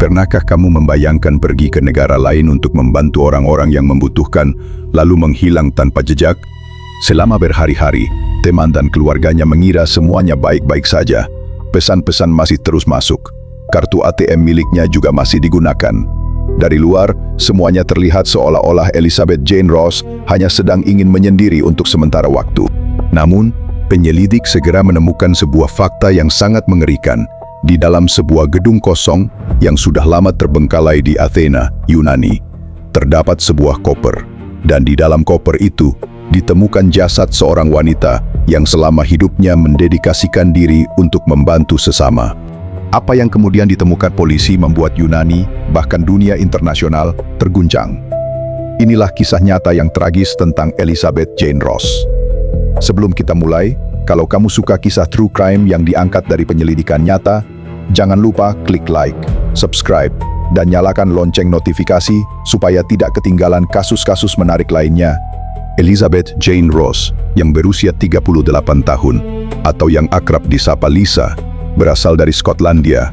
Pernahkah kamu membayangkan pergi ke negara lain untuk membantu orang-orang yang membutuhkan, lalu menghilang tanpa jejak? Selama berhari-hari, teman dan keluarganya mengira semuanya baik-baik saja. Pesan-pesan masih terus masuk. Kartu ATM miliknya juga masih digunakan. Dari luar, semuanya terlihat seolah-olah Elizabeth Jane Ross hanya sedang ingin menyendiri untuk sementara waktu. Namun, penyelidik segera menemukan sebuah fakta yang sangat mengerikan. Di dalam sebuah gedung kosong yang sudah lama terbengkalai di Athena, Yunani, terdapat sebuah koper. Dan di dalam koper itu, ditemukan jasad seorang wanita yang selama hidupnya mendedikasikan diri untuk membantu sesama. Apa yang kemudian ditemukan polisi membuat Yunani, bahkan dunia internasional, terguncang. Inilah kisah nyata yang tragis tentang Elizabeth Jane Ross. Sebelum kita mulai, kalau kamu suka kisah true crime yang diangkat dari penyelidikan nyata, jangan lupa klik like, subscribe, dan nyalakan lonceng notifikasi supaya tidak ketinggalan kasus-kasus menarik lainnya. Elizabeth Jane Ross, yang berusia 38 tahun, atau yang akrab disapa Lisa, berasal dari Skotlandia.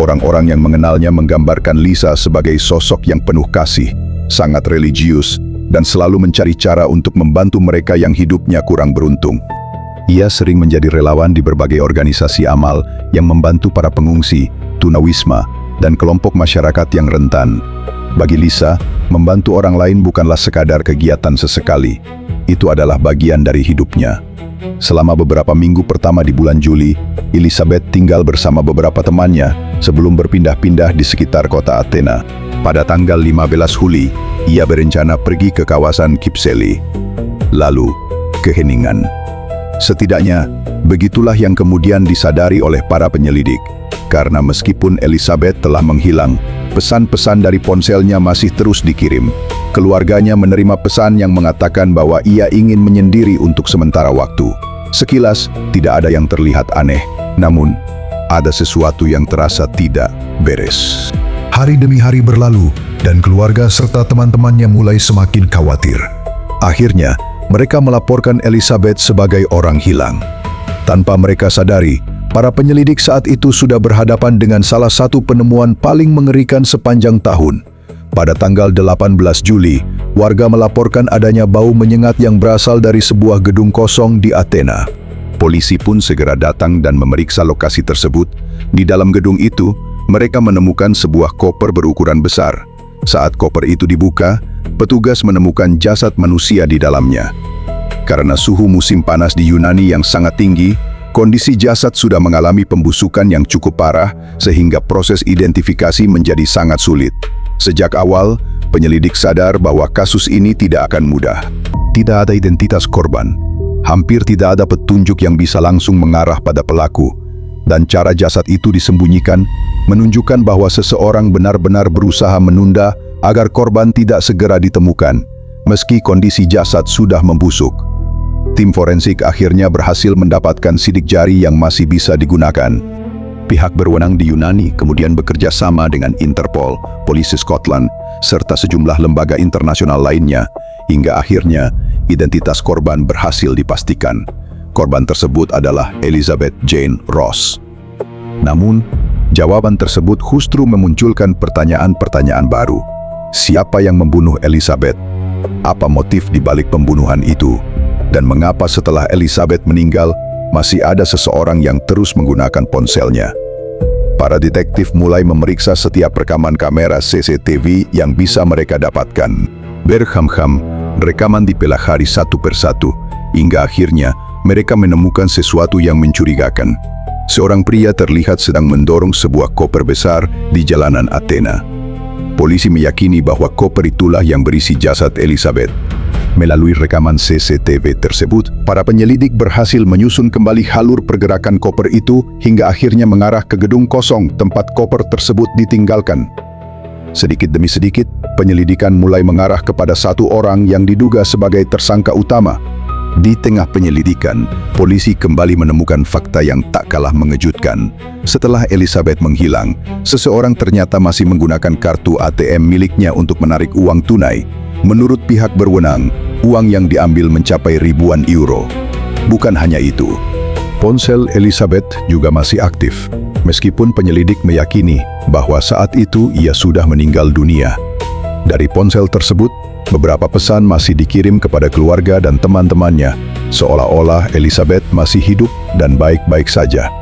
Orang-orang yang mengenalnya menggambarkan Lisa sebagai sosok yang penuh kasih, sangat religius, dan selalu mencari cara untuk membantu mereka yang hidupnya kurang beruntung. Ia sering menjadi relawan di berbagai organisasi amal yang membantu para pengungsi, tunawisma, dan kelompok masyarakat yang rentan. Bagi Lisa, membantu orang lain bukanlah sekadar kegiatan sesekali. Itu adalah bagian dari hidupnya. Selama beberapa minggu pertama di bulan Juli, Elizabeth tinggal bersama beberapa temannya sebelum berpindah-pindah di sekitar kota Athena. Pada tanggal 15 Juli, ia berencana pergi ke kawasan Kypseli, lalu ke Heningan. Setidaknya, begitulah yang kemudian disadari oleh para penyelidik. Karena meskipun Elizabeth telah menghilang, pesan-pesan dari ponselnya masih terus dikirim. Keluarganya menerima pesan yang mengatakan bahwa ia ingin menyendiri untuk sementara waktu. Sekilas, tidak ada yang terlihat aneh, namun ada sesuatu yang terasa tidak beres. Hari demi hari berlalu, dan keluarga serta teman-temannya mulai semakin khawatir. Akhirnya, mereka melaporkan Elizabeth sebagai orang hilang. Tanpa mereka sadari, para penyelidik saat itu sudah berhadapan dengan salah satu penemuan paling mengerikan sepanjang tahun. Pada tanggal 18 Juli, warga melaporkan adanya bau menyengat yang berasal dari sebuah gedung kosong di Athena. Polisi pun segera datang dan memeriksa lokasi tersebut. Di dalam gedung itu, mereka menemukan sebuah koper berukuran besar. Saat koper itu dibuka, petugas menemukan jasad manusia di dalamnya. Karena suhu musim panas di Yunani yang sangat tinggi, kondisi jasad sudah mengalami pembusukan yang cukup parah sehingga proses identifikasi menjadi sangat sulit. Sejak awal, penyelidik sadar bahwa kasus ini tidak akan mudah. Tidak ada identitas korban. Hampir tidak ada petunjuk yang bisa langsung mengarah pada pelaku. Dan cara jasad itu disembunyikan menunjukkan bahwa seseorang benar-benar berusaha menunda agar korban tidak segera ditemukan, meski kondisi jasad sudah membusuk. Tim forensik akhirnya berhasil mendapatkan sidik jari yang masih bisa digunakan. Pihak berwenang di Yunani kemudian bekerja sama dengan Interpol, polisi Scotland, serta sejumlah lembaga internasional lainnya, hingga akhirnya identitas korban berhasil dipastikan. Korban tersebut adalah Elizabeth Jane Ross. Namun, jawaban tersebut justru memunculkan pertanyaan-pertanyaan baru. Siapa yang membunuh Elizabeth? Apa motif di balik pembunuhan itu? Dan mengapa setelah Elizabeth meninggal, masih ada seseorang yang terus menggunakan ponselnya? Para detektif mulai memeriksa setiap rekaman kamera CCTV yang bisa mereka dapatkan. Berham-ham, rekaman dipelajari satu persatu, hingga akhirnya mereka menemukan sesuatu yang mencurigakan. Seorang pria terlihat sedang mendorong sebuah koper besar di jalanan Athena. Polisi meyakini bahwa koper itulah yang berisi jasad Elizabeth. Melalui rekaman CCTV tersebut, para penyelidik berhasil menyusun kembali alur pergerakan koper itu hingga akhirnya mengarah ke gedung kosong tempat koper tersebut ditinggalkan. Sedikit demi sedikit, penyelidikan mulai mengarah kepada satu orang yang diduga sebagai tersangka utama. Di tengah penyelidikan, polisi kembali menemukan fakta yang tak kalah mengejutkan. Setelah Elizabeth menghilang, seseorang ternyata masih menggunakan kartu ATM miliknya untuk menarik uang tunai. Menurut pihak berwenang, uang yang diambil mencapai ribuan euro. Bukan hanya itu, ponsel Elizabeth juga masih aktif. Meskipun penyelidik meyakini bahwa saat itu ia sudah meninggal dunia. Dari ponsel tersebut, beberapa pesan masih dikirim kepada keluarga dan teman-temannya, seolah-olah Elizabeth masih hidup dan baik-baik saja.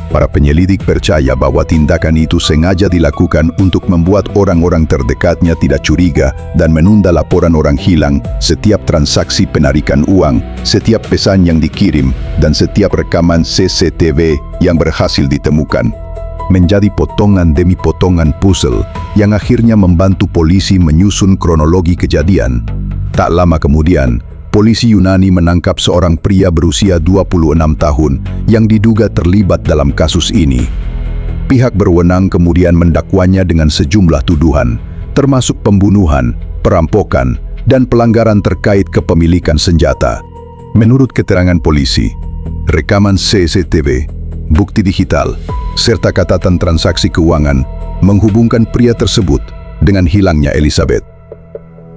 Para penyelidik percaya bahwa tindakan itu sengaja dilakukan untuk membuat orang-orang terdekatnya tidak curiga dan menunda laporan orang hilang, setiap transaksi penarikan uang, setiap pesan yang dikirim, dan setiap rekaman CCTV yang berhasil ditemukan. Menjadi potongan demi potongan puzzle yang akhirnya membantu polisi menyusun kronologi kejadian. Tak lama kemudian, polisi Yunani menangkap seorang pria berusia 26 tahun yang diduga terlibat dalam kasus ini. Pihak berwenang kemudian mendakwanya dengan sejumlah tuduhan, termasuk pembunuhan, perampokan, dan pelanggaran terkait kepemilikan senjata. Menurut keterangan polisi, rekaman CCTV, bukti digital, serta catatan transaksi keuangan menghubungkan pria tersebut dengan hilangnya Elizabeth.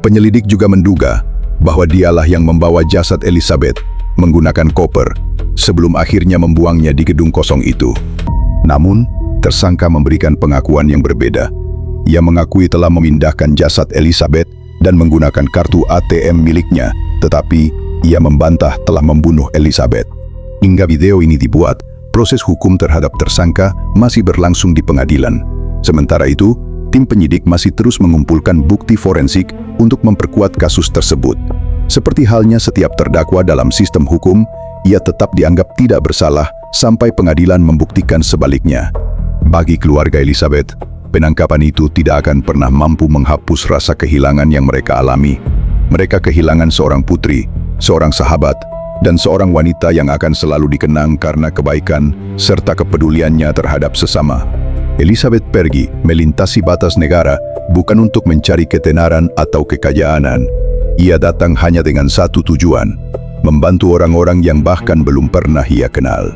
Penyelidik juga menduga bahwa dialah yang membawa jasad Elizabeth menggunakan koper sebelum akhirnya membuangnya di gedung kosong itu. Namun, tersangka memberikan pengakuan yang berbeda. Ia mengakui telah memindahkan jasad Elizabeth dan menggunakan kartu ATM miliknya, tetapi ia membantah telah membunuh Elizabeth. Hingga video ini dibuat, proses hukum terhadap tersangka masih berlangsung di pengadilan. Sementara itu, tim penyidik masih terus mengumpulkan bukti forensik untuk memperkuat kasus tersebut. Seperti halnya setiap terdakwa dalam sistem hukum, ia tetap dianggap tidak bersalah sampai pengadilan membuktikan sebaliknya. Bagi keluarga Elizabeth, penangkapan itu tidak akan pernah mampu menghapus rasa kehilangan yang mereka alami. Mereka kehilangan seorang putri, seorang sahabat, dan seorang wanita yang akan selalu dikenang karena kebaikan serta kepeduliannya terhadap sesama. Elizabeth pergi melintasi batas negara bukan untuk mencari ketenaran atau kekayaan. Ia datang hanya dengan satu tujuan, membantu orang-orang yang bahkan belum pernah ia kenal.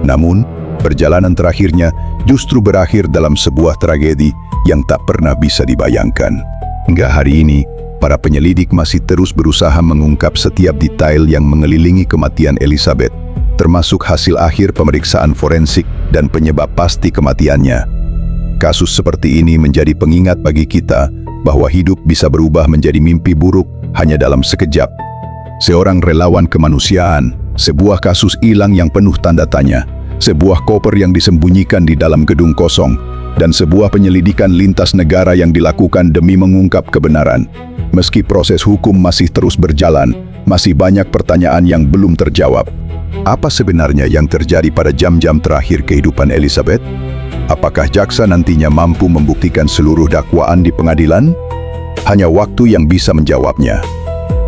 Namun, perjalanan terakhirnya justru berakhir dalam sebuah tragedi yang tak pernah bisa dibayangkan. Hingga hari ini, para penyelidik masih terus berusaha mengungkap setiap detail yang mengelilingi kematian Elizabeth, termasuk hasil akhir pemeriksaan forensik dan penyebab pasti kematiannya. Kasus seperti ini menjadi pengingat bagi kita bahwa hidup bisa berubah menjadi mimpi buruk hanya dalam sekejap. Seorang relawan kemanusiaan, sebuah kasus hilang yang penuh tanda tanya, sebuah koper yang disembunyikan di dalam gedung kosong, dan sebuah penyelidikan lintas negara yang dilakukan demi mengungkap kebenaran. Meski proses hukum masih terus berjalan, masih banyak pertanyaan yang belum terjawab. Apa sebenarnya yang terjadi pada jam-jam terakhir kehidupan Elizabeth? Apakah jaksa nantinya mampu membuktikan seluruh dakwaan di pengadilan? Hanya waktu yang bisa menjawabnya.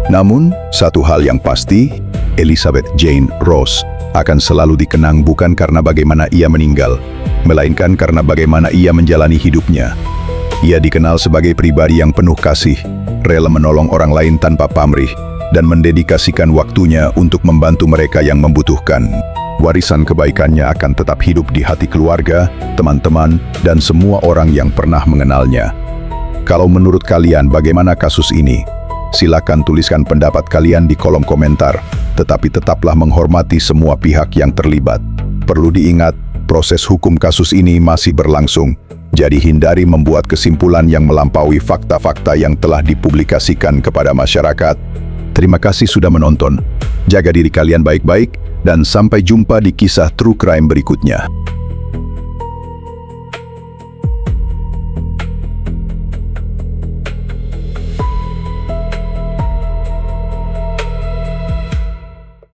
Namun, satu hal yang pasti, Elizabeth Jane Ross akan selalu dikenang bukan karena bagaimana ia meninggal, melainkan karena bagaimana ia menjalani hidupnya. Ia dikenal sebagai pribadi yang penuh kasih, rela menolong orang lain tanpa pamrih, dan mendedikasikan waktunya untuk membantu mereka yang membutuhkan. Warisan kebaikannya akan tetap hidup di hati keluarga, teman-teman, dan semua orang yang pernah mengenalnya. Kalau menurut kalian bagaimana kasus ini? Silakan tuliskan pendapat kalian di kolom komentar, tetapi tetaplah menghormati semua pihak yang terlibat. Perlu diingat, proses hukum kasus ini masih berlangsung, jadi hindari membuat kesimpulan yang melampaui fakta-fakta yang telah dipublikasikan kepada masyarakat. Terima kasih sudah menonton. Jaga diri kalian baik-baik, dan sampai jumpa di kisah True Crime berikutnya.